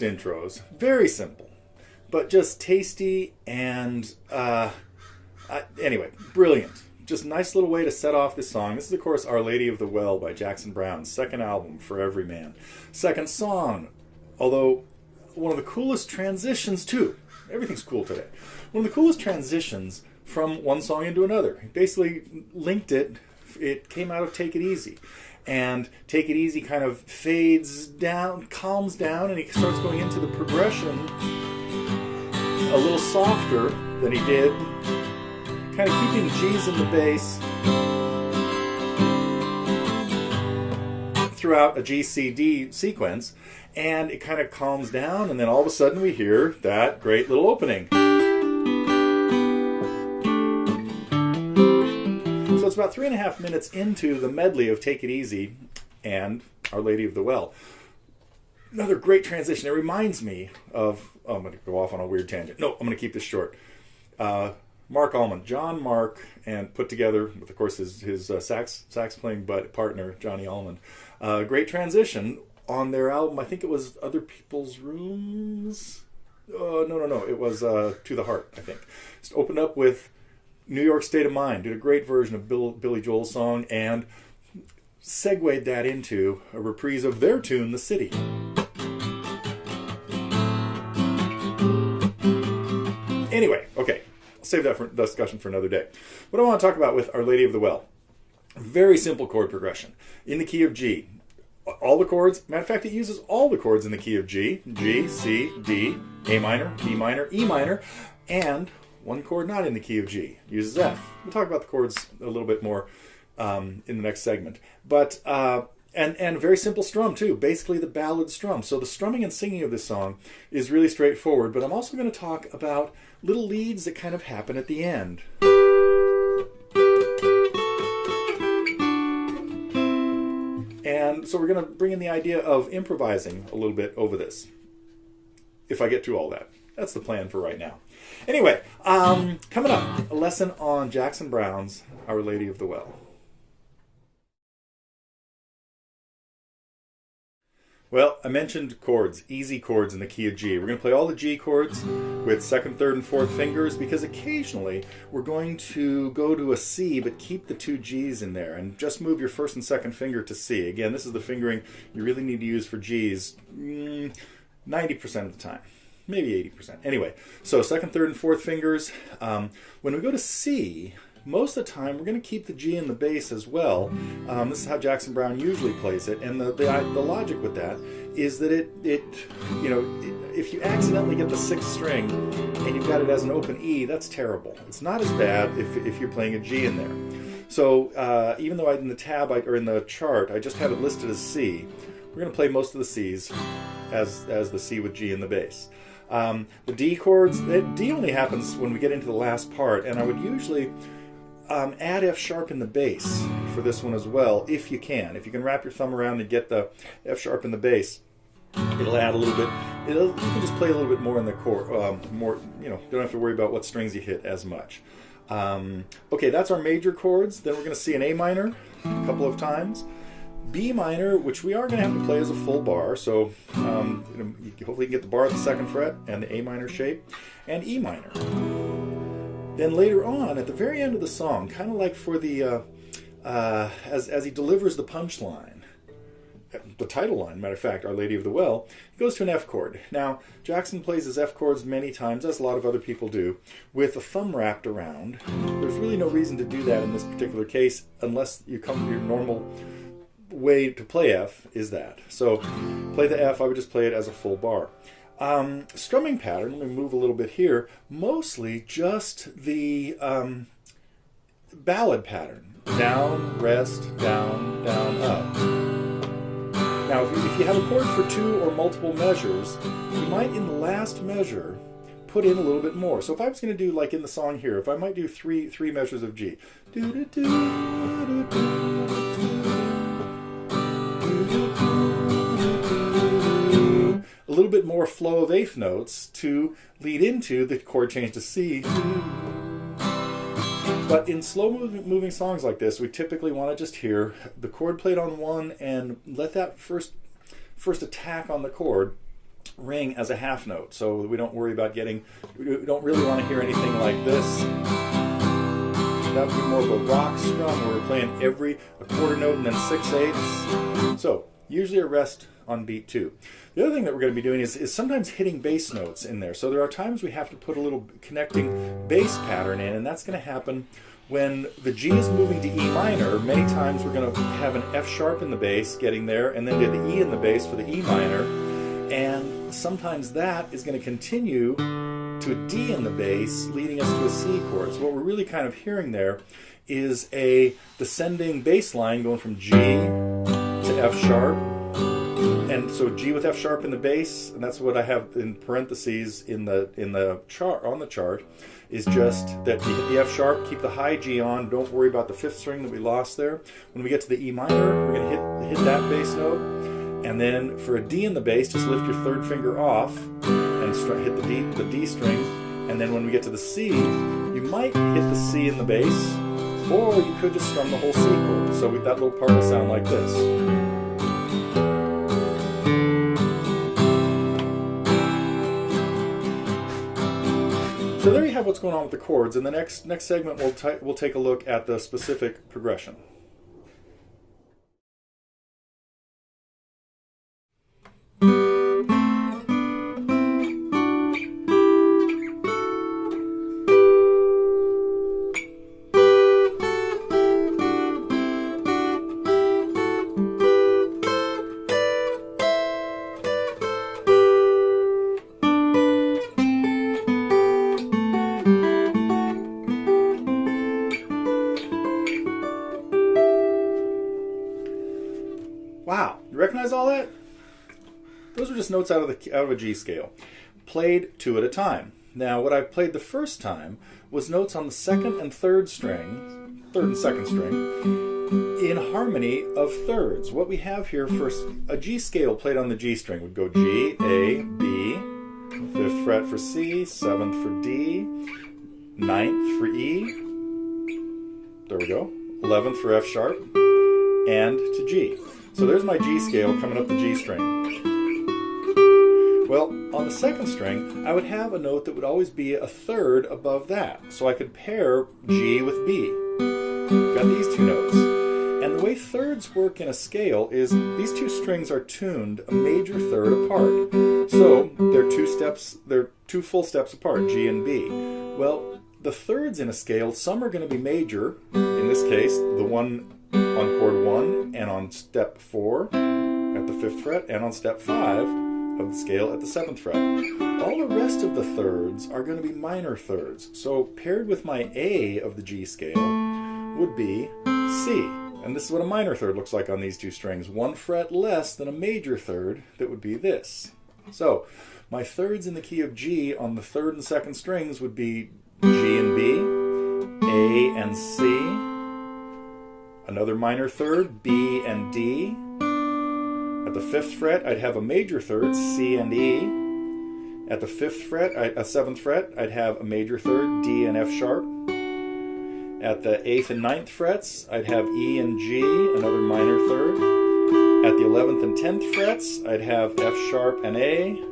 simplest intros. Very simple, but just tasty and anyway, brilliant. Just nice little way to set off this song. This is, of course, Our Lady of the Well by Jackson Browne's second album for Everyman. Second song, although one of the coolest transitions too. Everything's cool today. One of the coolest transitions from one song into another. He basically linked it. It came out of Take It Easy. And Take It Easy kind of fades down, calms down, and he starts going into the progression a little softer than he did, kind of keeping G's in the bass throughout a G-C-D sequence, and it kind of calms down, and then all of a sudden we hear that great little opening. So it's about 3.5 minutes into the medley of Take It Easy and Our Lady of the Well. Another great transition. It reminds me of, oh, I'm going to go off on a weird tangent. No, I'm going to keep this short. Mark Allman, John Mark, and put together with, of course, his sax playing partner, Johnny Allman. Great transition on their album. I think it was Other People's Rooms. No. It was To the Heart, I think. Just opened up with New York State of Mind. Did a great version of Billy Joel's song and segued that into a reprise of their tune, The City. Anyway, okay. I'll save that for discussion for another day. What I want to talk about with Our Lady of the Well. Very simple chord progression. In the key of G. All the chords, matter of fact, it uses all the chords in the key of G. G, C, D, A minor, B minor, E minor, and one chord not in the key of G. It uses F. We'll talk about the chords a little bit more in the next segment. But and a very simple strum too, basically the ballad strum. So the strumming and singing of this song is really straightforward, but I'm also going to talk about little leads that kind of happen at the end. And so we're going to bring in the idea of improvising a little bit over this, if I get to all that. That's the plan for right now. Anyway, coming up, a lesson on Jackson Browne's Our Lady of the Well. Well, I mentioned chords, easy chords in the key of G. We're going to play all the G chords with second, third, and fourth fingers because occasionally we're going to go to a C but keep the two G's in there and just move your first and second finger to C. Again, this is the fingering you really need to use for G's 90% of the time, maybe 80%. Anyway, so second, third, and fourth fingers. When we go to C, most of the time we're going to keep the G in the bass as well. This is how Jackson Browne usually plays it, and the logic with that is that if you accidentally get the sixth string and you've got it as an open E, that's terrible. It's not as bad if you're playing a G in there. So even though in the tab or in the chart I just have it listed as C, we're going to play most of the C's as the C with G in the bass. The D chords, D only happens when we get into the last part, and I would usually add F sharp in the bass for this one as well, if you can. If you can wrap your thumb around and get the F sharp in the bass, it'll add a little bit. You can just play a little bit more in the chord. Don't have to worry about what strings you hit as much. Okay, that's our major chords. Then we're going to see an A minor a couple of times. B minor, which we are going to have to play as a full bar, so hopefully you can get the bar at the second fret and the A minor shape, and E minor. Then later on, at the very end of the song, kind of like for the as he delivers the punchline, the title line, matter of fact, Our Lady of the Well, he goes to an F chord. Now, Jackson plays his F chords many times, as a lot of other people do, with a thumb wrapped around. There's really no reason to do that in this particular case, unless you come to your normal way to play F is that. So play the F, I would just play it as a full bar. Strumming pattern, let me move a little bit here, mostly just the ballad pattern. Down, rest, down, down, up. Now if you have a chord for two or multiple measures, you might in the last measure put in a little bit more. So if I was going to do, like in the song here, if I might do three measures of G. A little bit more flow of eighth notes to lead into the chord change to C. But in slow moving songs like this, we typically want to just hear the chord played on one and let that first attack on the chord ring as a half note, so we don't worry about getting, we don't really want to hear anything like this. That would be more of a rock strum where we're playing a quarter note and then 6/8. So usually a rest on beat 2. The other thing that we're going to be doing is sometimes hitting bass notes in there. So there are times we have to put a little connecting bass pattern in, and that's going to happen when the G is moving to E minor. Many times we're going to have an F sharp in the bass getting there, and then do the E in the bass for the E minor. And sometimes that is going to continue to a D in the bass, leading us to a C chord. So what we're really kind of hearing there is a descending bass line going from G to F sharp. And so G with F sharp in the bass, and that's what I have in parentheses in the chart, on the chart, is just that you hit the F sharp, keep the high G on, don't worry about the 5th string that we lost there. When we get to the E minor, we're going to hit that bass note, and then for a D in the bass, just lift your 3rd finger off and hit the D string, and then when we get to the C, you might hit the C in the bass, or you could just strum the whole C chord. So that little part will sound like this. So there you have what's going on with the chords. In the next segment, we'll take a look at the specific progression. Wow, you recognize all that? Those are just notes out of a G scale, played 2 at a time. Now, what I played the first time was notes on the 2nd and 3rd string, 3rd and 2nd string, in harmony of thirds. What we have here for a G scale played on the G string would go G, A, B, 5th fret for C, 7th for D, 9th for E, there we go, 11th for F sharp, and to G. So there's my G scale coming up the G string. Well, on the 2nd string, I would have a note that would always be a 3rd above that. So I could pair G with B. Got these 2 notes. And the way thirds work in a scale is these 2 strings are tuned a major 3rd apart. So they're 2 full steps apart, G and B. Well, the thirds in a scale, some are going to be major. In this case, the one on chord 1 and on step 4 at the 5th fret and on step 5 of the scale at the 7th fret. All the rest of the thirds are going to be minor thirds. So paired with my A of the G scale would be C. And this is what a minor third looks like on these 2 strings. 1 fret less than a major third that would be this. So my thirds in the key of G on the 3rd and 2nd strings would be G and B, A and C, another minor third, B and D. At the 5th fret, I'd have a major third, C and E. At the 5th fret, 7th fret, I'd have a major third, D and F sharp. At the 8th and 9th frets, I'd have E and G, another minor third. At the 11th and 10th frets, I'd have F sharp and A.